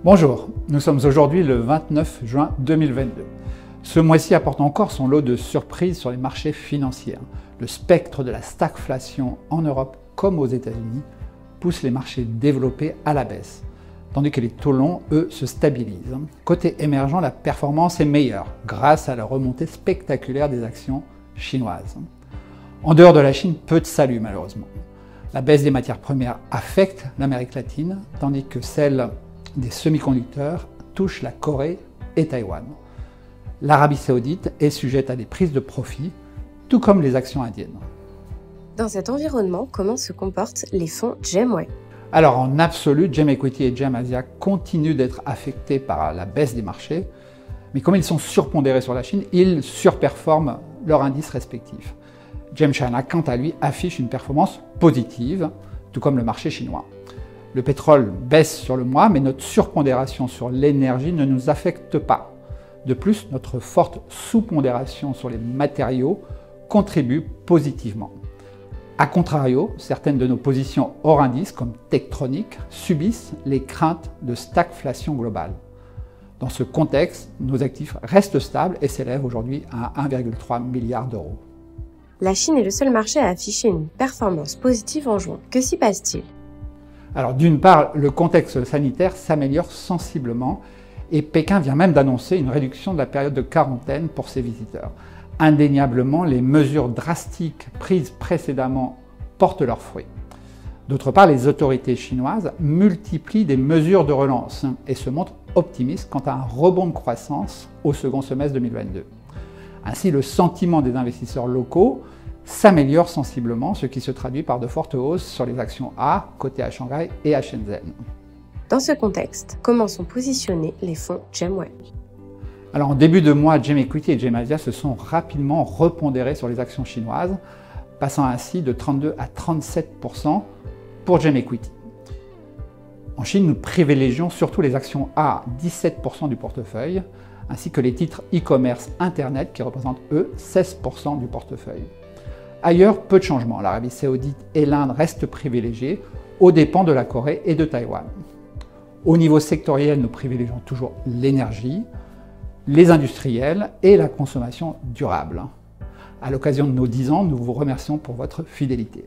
Bonjour, nous sommes aujourd'hui le 29 juin 2022. Ce mois-ci apporte encore son lot de surprises sur les marchés financiers. Le spectre de la stagflation en Europe comme aux États-Unis pousse les marchés développés à la baisse, tandis que les taux longs, eux, se stabilisent. Côté émergent, la performance est meilleure grâce à la remontée spectaculaire des actions chinoises. En dehors de la Chine, peu de salut malheureusement. La baisse des matières premières affecte l'Amérique latine, tandis que celle des semi-conducteurs touche la Corée et Taïwan. L'Arabie saoudite est sujette à des prises de profit, tout comme les actions indiennes. Dans cet environnement, comment se comportent les fonds GEM-Way? Alors en absolu, GEM Equity et GEM Asia continuent d'être affectés par la baisse des marchés, mais comme ils sont surpondérés sur la Chine, ils surperforment leurs indices respectifs. GEM China, quant à lui, affiche une performance positive, tout comme le marché chinois. Le pétrole baisse sur le mois, mais notre surpondération sur l'énergie ne nous affecte pas. De plus, notre forte sous-pondération sur les matériaux contribue positivement. A contrario, certaines de nos positions hors indice, comme Tektronix, subissent les craintes de stagflation globale. Dans ce contexte, nos actifs restent stables et s'élèvent aujourd'hui à 1,3 milliard d'euros. La Chine est le seul marché à afficher une performance positive en juin. Que s'y passe-t-il? Alors d'une part, le contexte sanitaire s'améliore sensiblement et Pékin vient même d'annoncer une réduction de la période de quarantaine pour ses visiteurs. Indéniablement, les mesures drastiques prises précédemment portent leurs fruits. D'autre part, les autorités chinoises multiplient des mesures de relance et se montrent optimistes quant à un rebond de croissance au second semestre 2022. Ainsi, le sentiment des investisseurs locaux s'améliore sensiblement, ce qui se traduit par de fortes hausses sur les actions A, cotées à Shanghai et à Shenzhen. Dans ce contexte, comment sont positionnés les fonds GEM-Way? Alors en début de mois, GEM Equity et GEM Asia se sont rapidement repondérés sur les actions chinoises, passant ainsi de 32 à 37% pour GEM Equity. En Chine, nous privilégions surtout les actions A, 17% du portefeuille, ainsi que les titres e-commerce Internet qui représentent, eux, 16% du portefeuille. Ailleurs, peu de changements. L'Arabie saoudite et l'Inde restent privilégiés aux dépens de la Corée et de Taïwan. Au niveau sectoriel, nous privilégions toujours l'énergie, les industriels et la consommation durable. À l'occasion de nos 10 ans, nous vous remercions pour votre fidélité.